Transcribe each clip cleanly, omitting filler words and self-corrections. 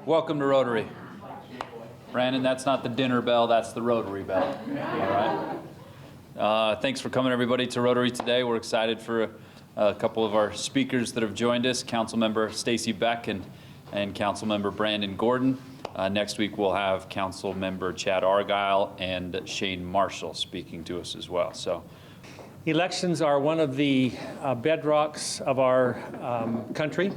Welcome to Rotary. Brandon, that's not the dinner bell, that's the Rotary bell. All right. Thanks for coming, everybody, to Rotary today. We're excited for a couple of our speakers that have joined us, Councilmember Stacy Beck and Councilmember Brandon Gordon. Next week, we'll have Councilmember Chad Argyle and Shane Marshall speaking to us as well. So, elections are one of the bedrocks of our country,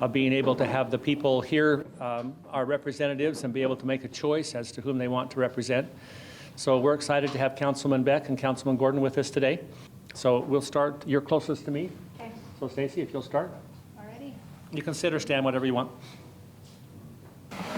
of being able to have the people hear our representatives and be able to make a choice as to whom they want to represent. So we're excited to have Councilman Beck and Councilman Gordon with us today. So we'll start. You're closest to me. Okay. So Stacy, if you'll start. Alrighty. You can sit or stand, whatever you want.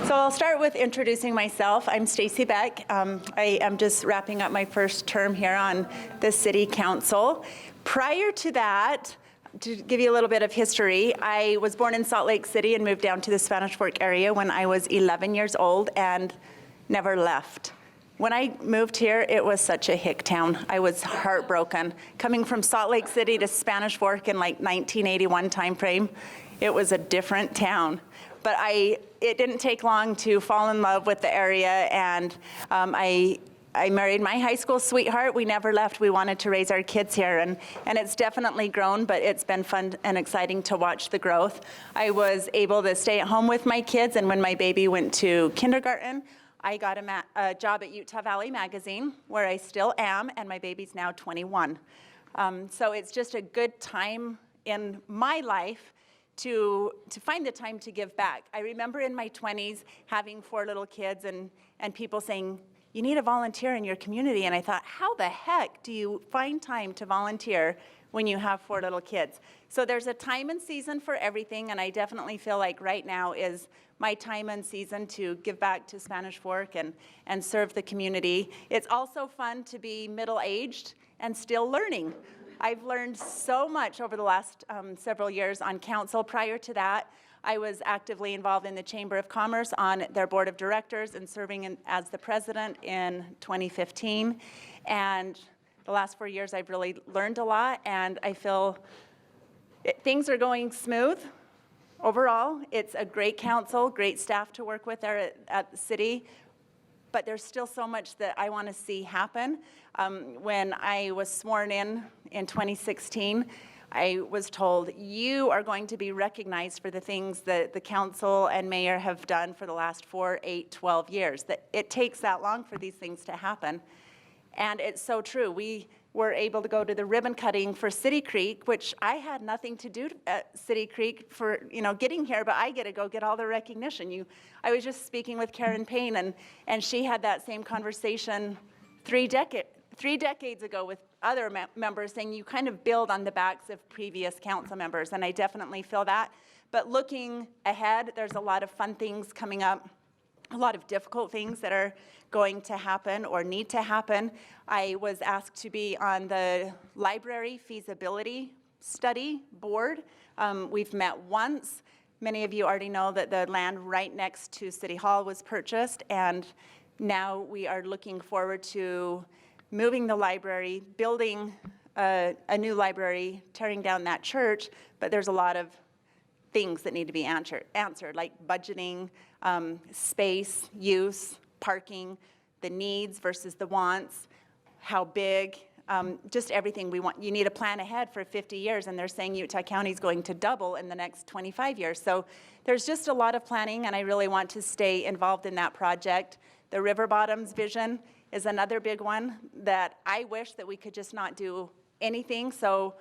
So I'll start with introducing myself. I'm Stacy Beck. I am just wrapping up my first term here on the City Council. Prior to that, to give you a little bit of history, I was born in Salt Lake City and moved down to the Spanish Fork area when I was 11 years old and never left. When I moved here, it was such a hick town. I was heartbroken. Coming from Salt Lake City to Spanish Fork in like 1981 timeframe, it was a different town. But it didn't take long to fall in love with the area, and I married my high school sweetheart. We never left. We wanted to raise our kids here, and it's definitely grown, but it's been fun and exciting to watch the growth. I was able to stay at home with my kids, and when my baby went to kindergarten, I got a job at Utah Valley Magazine, where I still am, and my baby's now 21. So it's just a good time in my life to find the time to give back. I remember in my 20s having 4 little kids and people saying, you need a volunteer in your community. And I thought, how the heck do you find time to volunteer when you have 4 little kids? So there's a time and season for everything, and I definitely feel like right now is my time and season to give back to Spanish Fork and serve the community. It's also fun to be middle-aged and still learning. I've learned so much over the last several years on council. Prior to that, I was actively involved in the Chamber of Commerce on their board of directors and serving as the president in 2015. And the last 4 years, I've really learned a lot, and I feel things are going smooth overall. It's a great council, great staff to work with there at the city. But there's still so much that I want to see happen. When I was sworn in 2016, I was told, you are going to be recognized for the things that the council and mayor have done for the last 4, 8, 12 years. That it takes that long for these things to happen. And it's so true. We were able to go to the ribbon cutting for City Creek, which I had nothing to do at City Creek for getting here, but I get to go get all the recognition. I was just speaking with Karen Payne, and she had that same conversation 3 decades ago with other members, saying you kind of build on the backs of previous council members, and I definitely feel that. But looking ahead, there's a lot of fun things coming up, a lot of difficult things that are going to happen or need to happen. I was asked to be on the library feasibility study board. We've met once. Many of you already know that the land right next to City Hall was purchased, and now we are looking forward to moving the library, building a new library, tearing down that church, but there's a lot of things that need to be answered, like budgeting, space, use, parking, the needs versus the wants, how big, just everything we want. You need a plan ahead for 50 years, and they're saying Utah County is going to double in the next 25 years. So there's just a lot of planning, and I really want to stay involved in that project. The River Bottoms vision is another big one that I wish that we could just not do anything. So,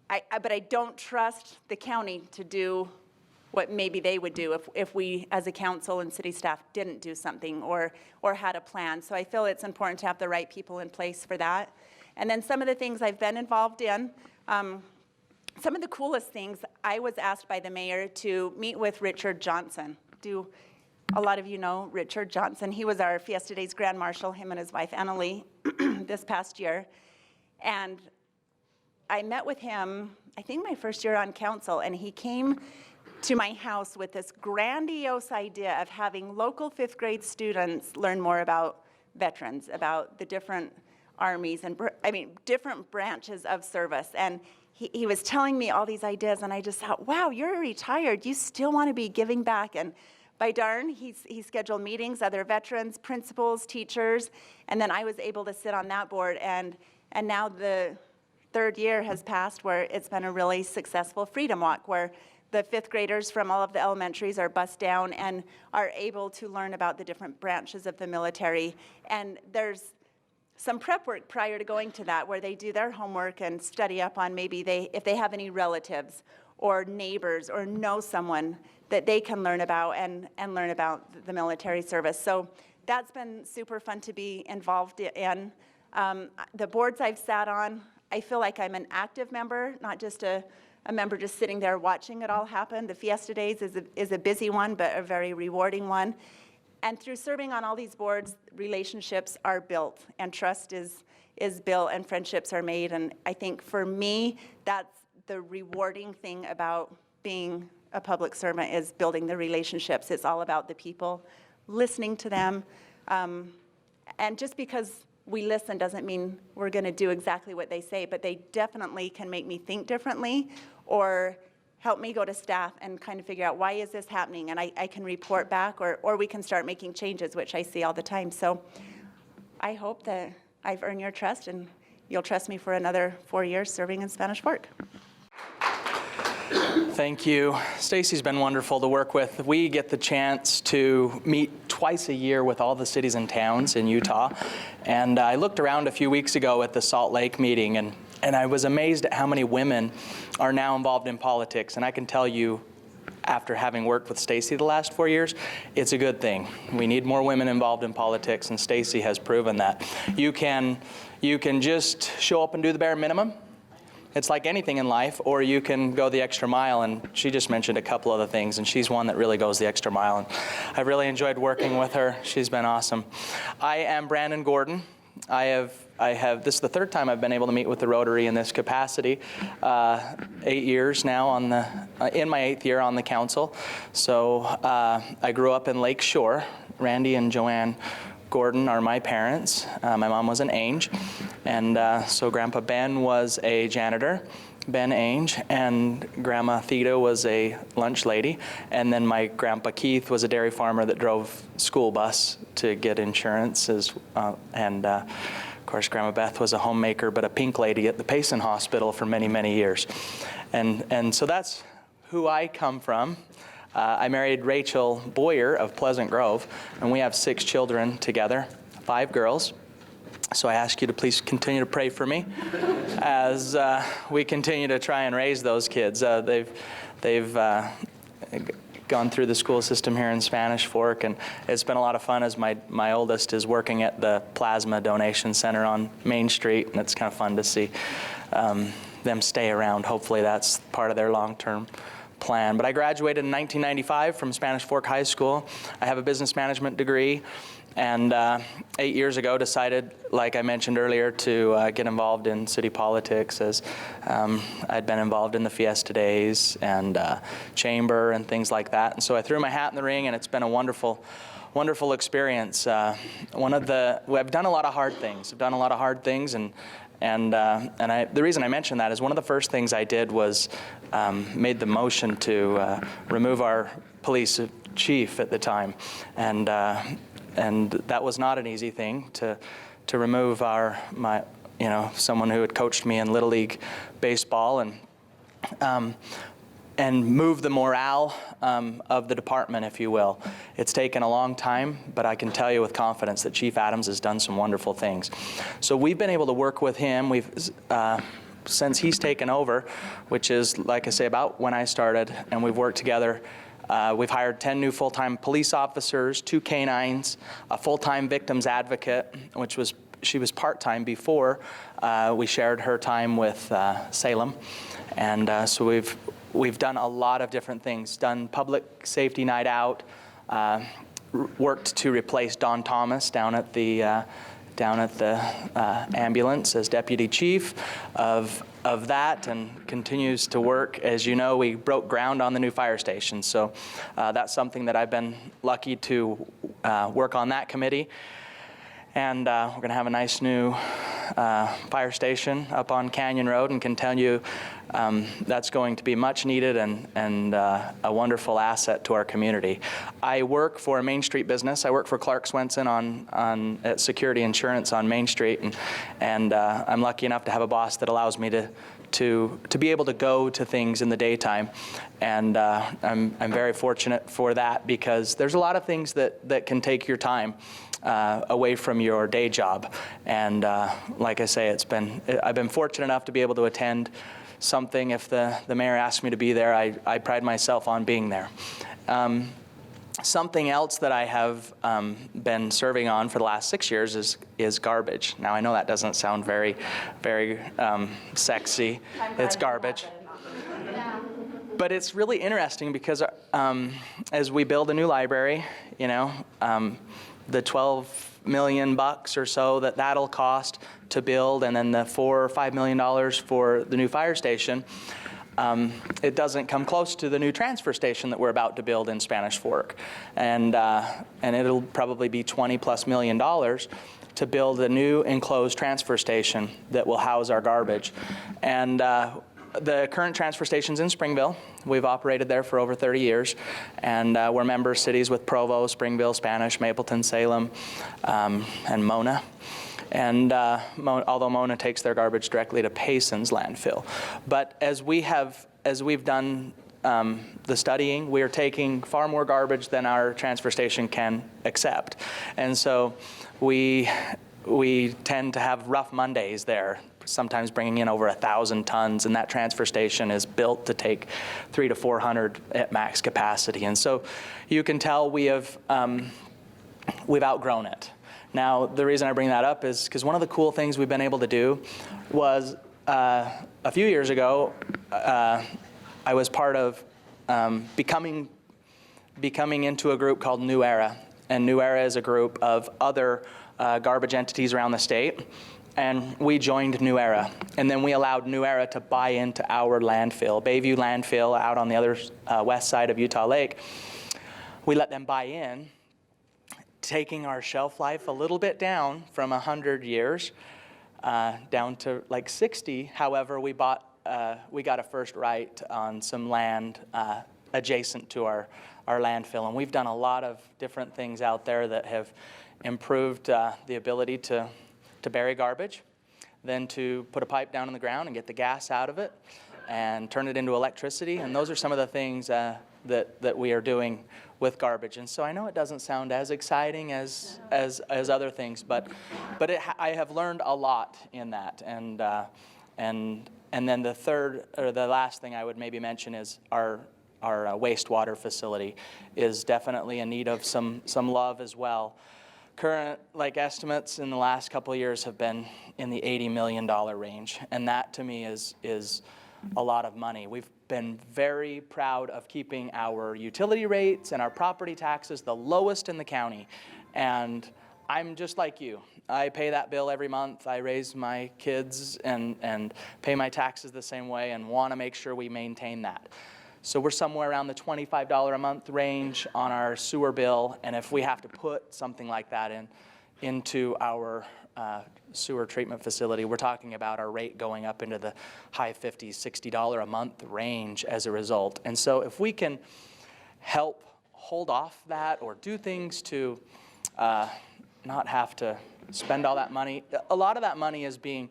but I don't trust the county to do what maybe they would do if we as a council and city staff didn't do something or had a plan. So I feel it's important to have the right people in place for that. And then some of the things I've been involved in, some of the coolest things, I was asked by the mayor to meet with Richard Johnson. Do a lot of you know Richard Johnson? He was our Fiesta Days Grand Marshal, him and his wife Annalie, this past year. And I met with him, I think my first year on council, and he came to my house with this grandiose idea of having local 5th grade students learn more about veterans, about the different armies and different branches of service. And he was telling me all these ideas, and I just thought, wow, you're retired. You still want to be giving back and by darn, he scheduled meetings, other veterans, principals, teachers, and then I was able to sit on that board. And now the third year has passed where it's been a really successful Freedom Walk, where the fifth graders from all of the elementaries are bused down and are able to learn about the different branches of the military. And there's some prep work prior to going to that where they do their homework and study up on maybe if they have any relatives or neighbors or know someone that they can learn about and learn about the military service. So that's been super fun to be involved in. The boards I've sat on, I feel like I'm an active member, not just a member just sitting there watching it all happen. The Fiesta Days is a busy one, but a very rewarding one. And through serving on all these boards, relationships are built, and trust is built, and friendships are made. And I think for me, that's the rewarding thing about being a public servant, is building the relationships. It's all about the people, listening to them. And just because we listen doesn't mean we're going to do exactly what they say, but they definitely can make me think differently or help me go to staff and kind of figure out, why is this happening? And I can report back, or we can start making changes, which I see all the time. So I hope that I've earned your trust and you'll trust me for another 4 years serving in Spanish Fork. Thank you. Stacy's been wonderful to work with. We get the chance to meet twice a year with all the cities and towns in Utah. And I looked around a few weeks ago at the Salt Lake meeting, and I was amazed at how many women are now involved in politics. And I can tell you, after having worked with Stacy the last 4 years, it's a good thing. We need more women involved in politics, and Stacy has proven that. You can just show up and do the bare minimum. It's like anything in life, or you can go the extra mile, and she just mentioned a couple other things, and she's one that really goes the extra mile, and I really enjoyed working with her. She's been awesome. I am Brandon Gordon. This is the third time I've been able to meet with the Rotary in this capacity. 8 years now in my 8th year on the council. So I grew up in Lake Shore. Randy and Joanne Gordon are my parents. My mom was an Ainge, and so Grandpa Ben was a janitor, Ben Ainge, and Grandma Theda was a lunch lady, and then my Grandpa Keith was a dairy farmer that drove school bus to get insurance, and of course Grandma Beth was a homemaker, but a pink lady at the Payson Hospital for many, many years. And so that's who I come from. I married Rachel Boyer of Pleasant Grove, and we have 6 children together, 5 girls. So I ask you to please continue to pray for me as we continue to try and raise those kids. They've gone through the school system here in Spanish Fork, and it's been a lot of fun as my oldest is working at the Plasma Donation Center on Main Street, and it's kind of fun to see them stay around. Hopefully that's part of their long-term plan. But I graduated in 1995 from Spanish Fork High School. I have a business management degree, and 8 years ago decided, like I mentioned earlier, to get involved in city politics, as I'd been involved in the Fiesta Days and chamber and things like that. And so I threw my hat in the ring, and it's been a wonderful experience. I've done a lot of hard things. And the reason I mention that is one of the first things I did was made the motion to remove our police chief at the time, and that was not an easy thing to remove someone who had coached me in Little League baseball, and move the morale of the department, if you will. It's taken a long time, but I can tell you with confidence that Chief Adams has done some wonderful things. So we've been able to work with him. Since he's taken over, which is, like I say, about when I started, and we've worked together. We've hired 10 new full-time police officers, 2 canines, a full-time victims advocate, she was part-time before. We shared her time with Salem, and so we've done a lot of different things. Done public safety night out, worked to replace Don Thomas down at the ambulance as deputy chief of that, and continues to work. As you know, we broke ground on the new fire station, so that's something that I've been lucky to work on that committee. And we're going to have a nice new fire station up on Canyon Road, and can tell you that's going to be much needed and a wonderful asset to our community. I work for a Main Street business. I work for Clark Swenson at Security Insurance on Main Street, and I'm lucky enough to have a boss that allows me to be able to go to things in the daytime, and I'm very fortunate for that, because there's a lot of things that can take your time away from your day job. And like I say, I've been fortunate enough to be able to attend something. If the mayor asked me to be there, I pride myself on being there. Something else that I have been serving on for the last 6 years is garbage. Now, I know that doesn't sound very, very sexy. It's garbage. But it's really interesting, because as we build a new library, the $12 million or so that'll cost to build, and then the $4 or $5 million for the new fire station, it doesn't come close to the new transfer station that we're about to build in Spanish Fork, and it'll probably be $20+ million to build a new enclosed transfer station that will house our garbage. And the current transfer station's in Springville. We've operated there for over 30 years, and we're member cities with Provo, Springville, Spanish, Mapleton, Salem, and Mona. And although Mona takes their garbage directly to Payson's landfill. But as we've done the studying, we are taking far more garbage than our transfer station can accept. And so we tend to have rough Mondays there, sometimes bringing in over 1,000 tons, and that transfer station is built to take 300 to 400 at max capacity. And so you can tell we've outgrown it. Now, the reason I bring that up is because one of the cool things we've been able to do was a few years ago, I was part of becoming into a group called New Era. And New Era is a group of other garbage entities around the state. And we joined New Era. And then we allowed New Era to buy into our landfill, Bayview landfill out on the other west side of Utah Lake. We let them buy in, taking our shelf life a little bit down from 100 years down to like 60. However, we got a first right on some land adjacent to our landfill. And we've done a lot of different things out there that have improved the ability to bury garbage, then to put a pipe down in the ground and get the gas out of it and turn it into electricity. And those are some of the things that we are doing with garbage. And so I know it doesn't sound as exciting as other things, but I have learned a lot in that. And then the last thing I would maybe mention is our wastewater facility is definitely in need of some love as well. Current estimates in the last couple of years have been in the $80 million range, and that to me is a lot of money. We've been very proud of keeping our utility rates and our property taxes the lowest in the county, and I'm just like you. I pay that bill every month. I raise my kids and pay my taxes the same way, and want to make sure we maintain that. So we're somewhere around the $25 a month range on our sewer bill, and if we have to put something like that into our sewer treatment facility, we're talking about our rate going up into the high $50s, $60 a month range as a result. And so if we can help hold off that or do things to not have to spend all that money, a lot of that money is being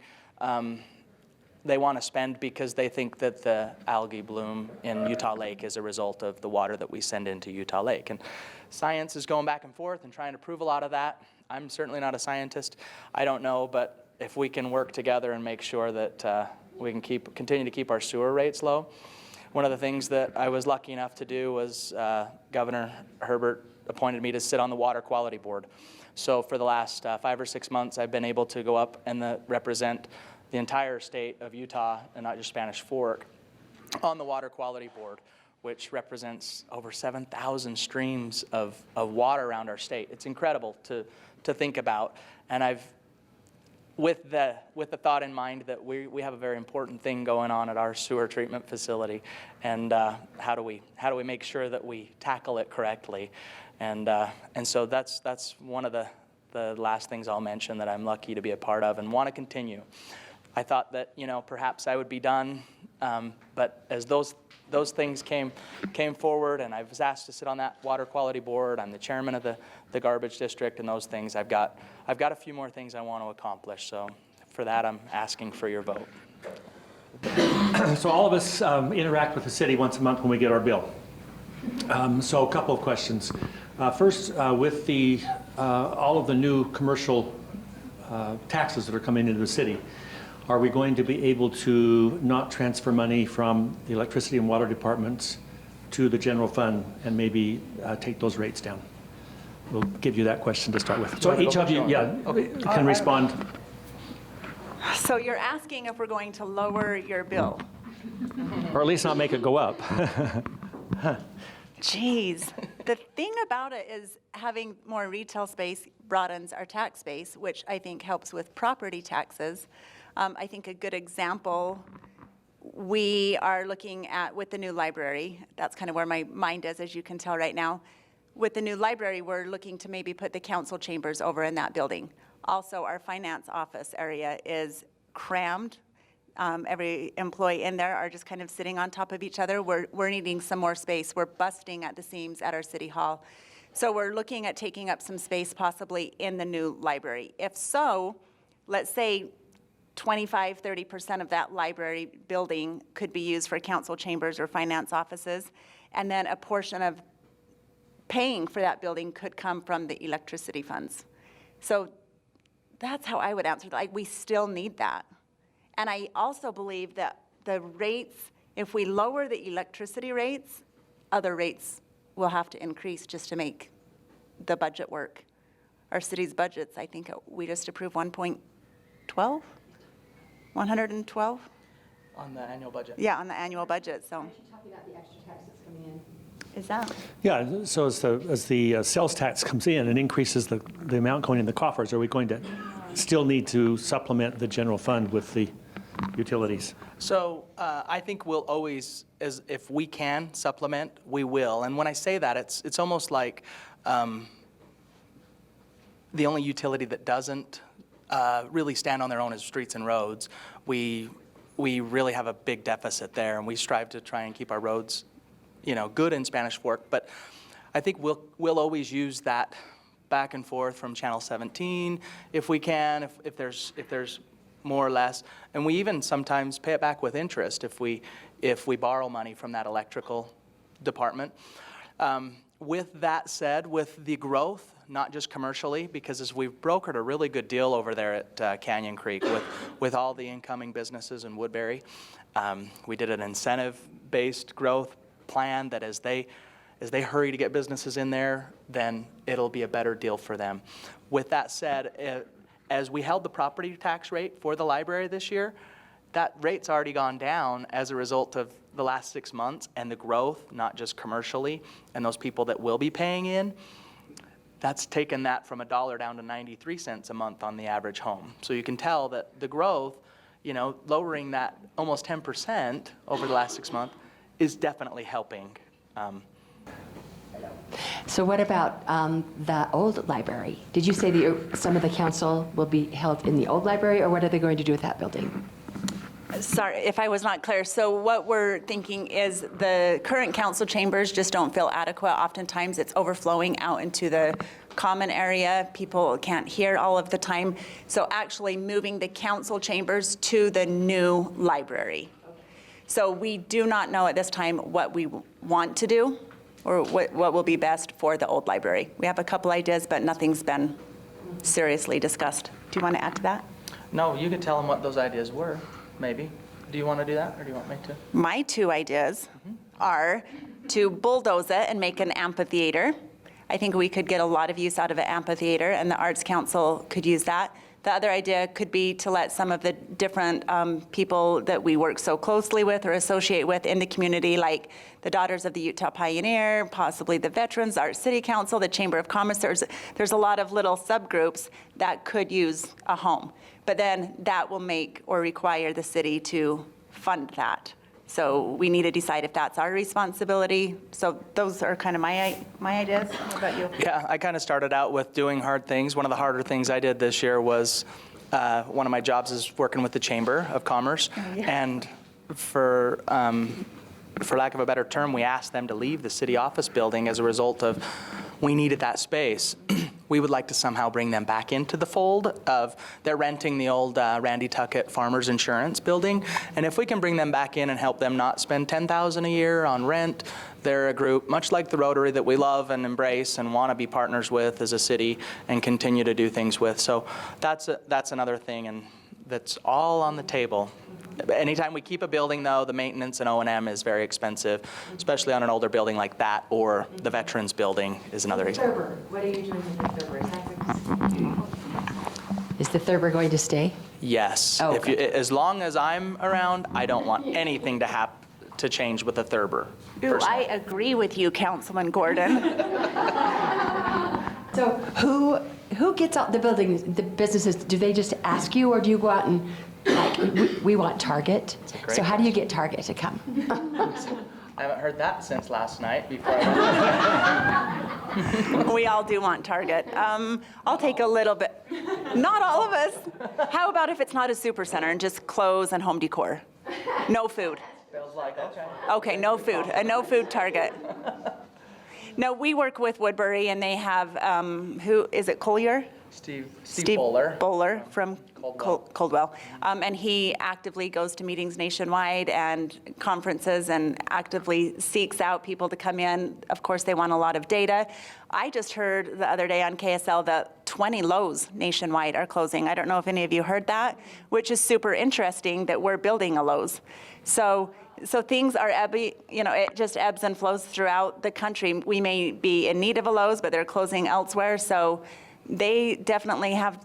they want to spend because they think that the algae bloom in Utah Lake is a result of the water that we send into Utah Lake. And science is going back and forth and trying to prove a lot of that. I'm certainly not a scientist. I don't know, but if we can work together and make sure that we can continue to keep our sewer rates low. One of the things that I was lucky enough to do was Governor Herbert appointed me to sit on the Water Quality Board. So for the last 5 or 6 months, I've been able to go up and represent the entire state of Utah, and not just Spanish Fork, on the Water Quality Board, which represents over 7,000 streams of water around our state. It's incredible to think about, and with the thought in mind that we have a very important thing going on at our sewer treatment facility, and how do we make sure that we tackle it correctly, and so that's one of the last things I'll mention that I'm lucky to be a part of and want to continue. I thought that, perhaps I would be done, but as those things came forward, and I was asked to sit on that water quality board, I'm the chairman of the garbage district, and those things, I've got a few more things I want to accomplish. So for that, I'm asking for your vote. So all of us interact with the city once a month when we get our bill. So a couple of questions. First, with all of the new commercial taxes that are coming into the city, are we going to be able to not transfer money from the electricity and water departments to the general fund and maybe take those rates down? We'll give you that question to start with. So each of you, can respond. So you're asking if we're going to lower your bill? Or at least not make it go up. Geez, the thing about it is having more retail space broadens our tax base, which I think helps with property taxes. I think a good example we are looking at with the new library, that's kind of where my mind is, as you can tell right now. With the new library, we're looking to maybe put the council chambers over in that building. Also, our finance office area is crammed. Every employee in there are just kind of sitting on top of each other. We're needing some more space. We're busting at the seams at our city hall. So we're looking at taking up some space possibly in the new library. If so, let's say 25, 30% of that library building could be used for council chambers or finance offices, and then a portion of paying for that building could come from the electricity funds. So that's how I would answer that. Like, we still need that. And I also believe that the rates, if we lower the electricity rates, other rates will have to increase just to make the budget work. Our city's budgets, I think we just approved 1.12? 112? On the annual budget. Yeah, on the annual budget, so. Actually talking about the extra tax that's coming in. Is that? Yeah, so as the sales tax comes in and increases the amount going in the coffers, are we going to still need to supplement the general fund with the utilities? So I think we'll always, if we can supplement, we will. And when I say that, it's almost like the only utility that doesn't really stand on their own is streets and roads. We really have a big deficit there, and we strive to try and keep our roads, good in Spanish Fork. But I think we'll always use that back and forth from Channel 17 if we can, if there's more or less. And we even sometimes pay it back with interest if we borrow money from that electrical department. With that said, with the growth, not just commercially, because as we've brokered a really good deal over there at Canyon Creek with all the incoming businesses in Woodbury, we did an incentive-based growth plan that as they hurry to get businesses in there, then it'll be a better deal for them. With that said, as we held the property tax rate for the library this year, that rate's already gone down as a result of the last 6 months and the growth, not just commercially, and those people that will be paying in. That's taken that from $1 down to 93 cents a month on the average home. So you can tell that the growth, lowering that almost 10% over the last 6 months is definitely helping. So what about the old library? Did you say that some of the council will be held in the old library, or what are they going to do with that building? Sorry if I was not clear. So what we're thinking is the current council chambers just don't feel adequate. Oftentimes it's overflowing out into the common area. People can't hear all of the time. So actually moving the council chambers to the new library. So we do not know at this time what we want to do or what will be best for the old library. We have a couple ideas, but nothing's been seriously discussed. Do you want to add to that? No, you could tell them what those ideas were, maybe. Do you want to do that, or do you want me to? My two ideas are to bulldoze it and make an amphitheater. I think we could get a lot of use out of an amphitheater, and the Arts Council could use that. The other idea could be to let some of the different people that we work so closely with or associate with in the community, like the Daughters of the Utah Pioneer, possibly the Veterans, our City Council, the Chamber of Commerce. There's a lot of little subgroups that could use a home. But then that will make or require the city to fund that. So we need to decide if that's our responsibility. So those are kind of my ideas. What about you? Yeah, I kind of started out with doing hard things. One of the harder things I did this year was one of my jobs is working with the Chamber of Commerce. And for lack of a better term, we asked them to leave the city office building as a result of we needed that space. We would like to somehow bring them back into the fold of they're renting the old Randy Tuckett Farmers Insurance building. And if we can bring them back in and help them not spend $10,000 a year on rent, they're a group, much like the Rotary, that we love and embrace and want to be partners with as a city and continue to do things with. So that's another thing, and that's all on the table. Anytime we keep a building, though, the maintenance and O&M is very expensive, especially on an older building like that, or the Veterans Building is another example. Thurber, what are you doing with the Thurber? Is the Thurber going to stay? Yes. Oh, If you, as long as I'm around, I don't want anything to change with the Thurber. Ooh, I agree with you, Councilman Gordon. So who gets out the buildings, the businesses? Do they just ask you, or do you go out and, like, we want Target? So how do you get Target to come? I haven't heard that since last night before I went. We all do want Target. I'll take a little bit. Not all of us. How about if it's not a super center and just clothes and home decor? No food. Feels like, okay. Okay, no food. A no food Target. No, we work with Woodbury, and they have, who, is it Collier? Steve Bowler. Bowler from Coldwell. Coldwell. And he actively goes to meetings nationwide and conferences and actively seeks out people to come in. Of course, they want a lot of data. I just heard the other day on KSL that 20 Lowe's nationwide are closing. I don't know if any of you heard that, which is super interesting that we're building a Lowe's. So things are ebbing, it just ebbs and flows throughout the country. We may be in need of a Lowe's, but they're closing elsewhere. So they definitely have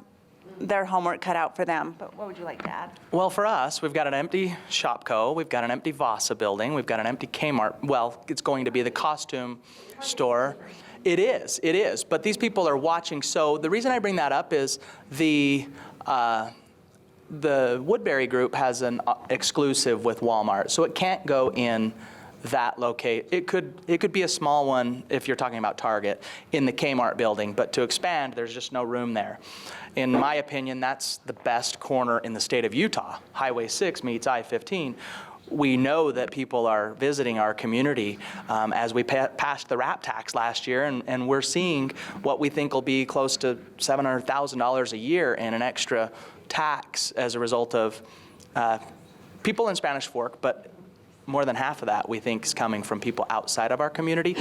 their homework cut out for them. But what would you like to add? Well, for us, we've got an empty Shopco, we've got an empty Vasa building, we've got an empty Kmart. Well, it's going to be the costume store. It is. But these people are watching. So the reason I bring that up is the Woodbury group has an exclusive with Walmart, so it can't go in that locate. It could be a small one if you're talking about Target in the Kmart building, but to expand, there's just no room there. In my opinion, that's the best corner in the state of Utah. Highway 6 meets I-15. We know that people are visiting our community as we passed the RAP tax last year, and we're seeing what we think will be close to $700,000 a year in an extra tax as a result of people in Spanish Fork, but more than half of that we think is coming from people outside of our community.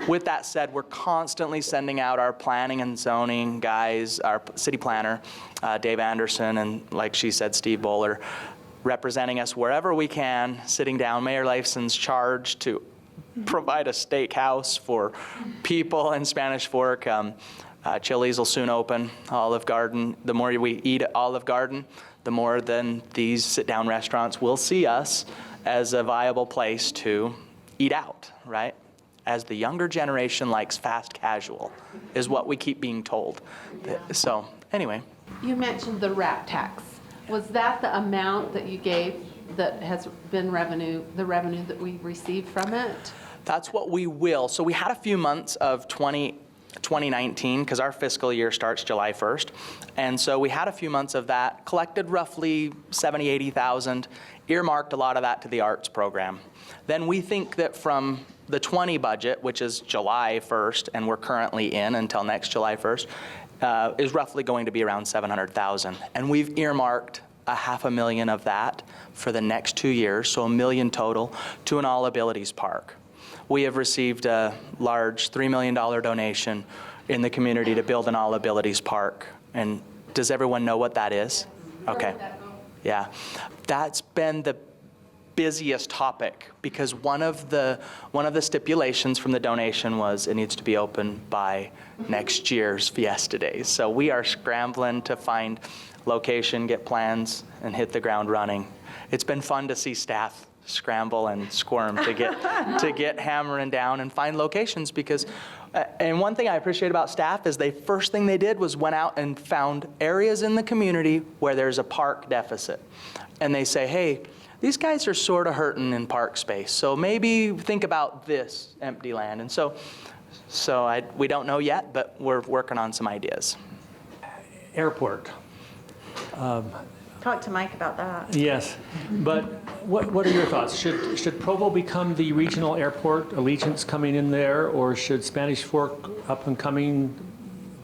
With that said, we're constantly sending out our planning and zoning guys, our city planner, Dave Anderson, and like she said, Steve Bowler, representing us wherever we can, sitting down. Mayor Leifson's charged to provide a steakhouse for people in Spanish Fork. Chili's will soon open, Olive Garden. The more we eat at Olive Garden, the more then these sit-down restaurants will see us as a viable place to eat out, right? As the younger generation likes fast casual, is what we keep being told. So anyway. You mentioned the RAP tax. Was that the amount that you gave that has been the revenue that we received from it? That's what we will. So we had a few months of 2019, because our fiscal year starts July 1st. And so we had a few months of that, collected roughly 70, 80,000, earmarked a lot of that to the arts program. Then we think that from the 20 budget, which is July 1st, and we're currently in until next July 1st, is roughly going to be around 700,000. And we've earmarked $500,000 of that for the next 2 years, so $1 million total, to an all abilities park. We have received a large $3 million donation in the community to build an all abilities park. And does everyone know what that is? Okay. Yeah. That's been the busiest topic because one of the stipulations from the donation was it needs to be open by next year's Fiesta Days. So we are scrambling to find location, get plans, and hit the ground running. It's been fun to see staff scramble and squirm to get hammering down and find locations because and one thing I appreciate about staff is first thing they did was went out and found areas in the community where there's a park deficit. And they say, hey, these guys are sort of hurting in park space. So maybe think about this empty land. And so we don't know yet, but we're working on some ideas. Airport. Talk to Mike about that. Yes, but what are your thoughts? Should Provo become the regional airport, Allegiance coming in there, or should Spanish Fork up and coming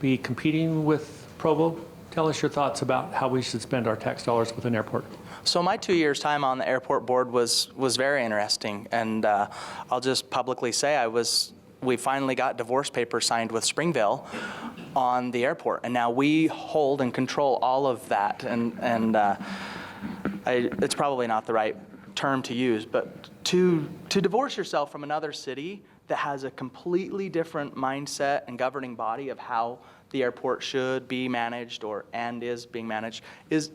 be competing with Provo? Tell us your thoughts about how we should spend our tax dollars with an airport. So my 2 years' time on the airport board was very interesting, and I'll just publicly say we finally got divorce papers signed with Springville on the airport, and now we hold and control all of that. And it's probably not the right term to use, but to divorce yourself from another city that has a completely different mindset and governing body of how the airport should be managed and is being managed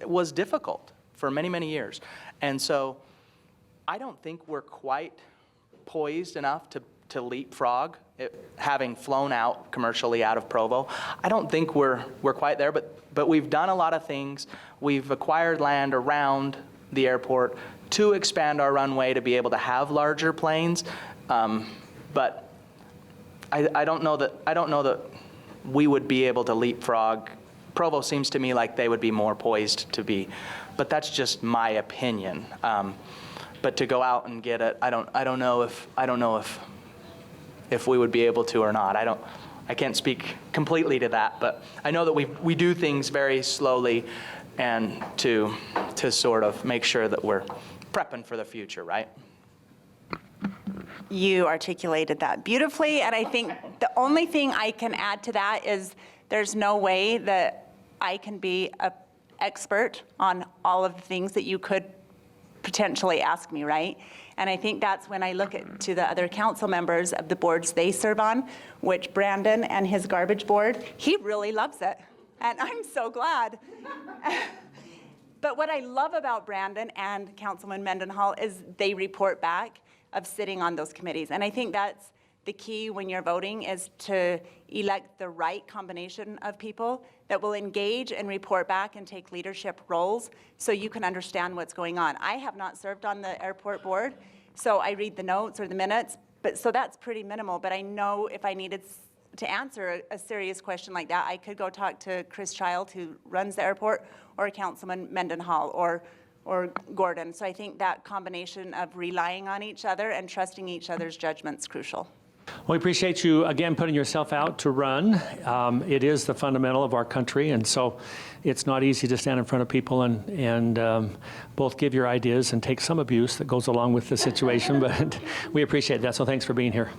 was difficult for many, many years. And so I don't think we're quite poised enough to leapfrog, having flown out commercially out of Provo. I don't think we're quite there, but we've done a lot of things. We've acquired land around the airport to expand our runway to be able to have larger planes. But I don't know that we would be able to leapfrog. Provo seems to me like they would be more poised to be, but that's just my opinion. But to go out and get it, I don't know if we would be able to or not. I can't speak completely to that, but I know that we do things very slowly and to sort of make sure that we're prepping for the future, right? You articulated that beautifully, and I think the only thing I can add to that is there's no way that I can be an expert on all of the things that you could potentially ask me, right? And I think that's when I look to the other council members of the boards they serve on, which Brandon and his garbage board, he really loves it. And I'm so glad. But what I love about Brandon and Councilman Mendenhall is they report back of sitting on those committees. And I think that's the key when you're voting, is to elect the right combination of people that will engage and report back and take leadership roles so you can understand what's going on. I have not served on the airport board, so I read the notes or the minutes, so that's pretty minimal. But I know if I needed to answer a serious question like that, I could go talk to Chris Child, who runs the airport, or Councilman Mendenhall, or Gordon. So I think that combination of relying on each other and trusting each other's judgment is crucial. Well, we appreciate you, again, putting yourself out to run. It is the fundamental of our country, and so it's not easy to stand in front of people and both give your ideas and take some abuse that goes along with the situation, but we appreciate that, so thanks for being here.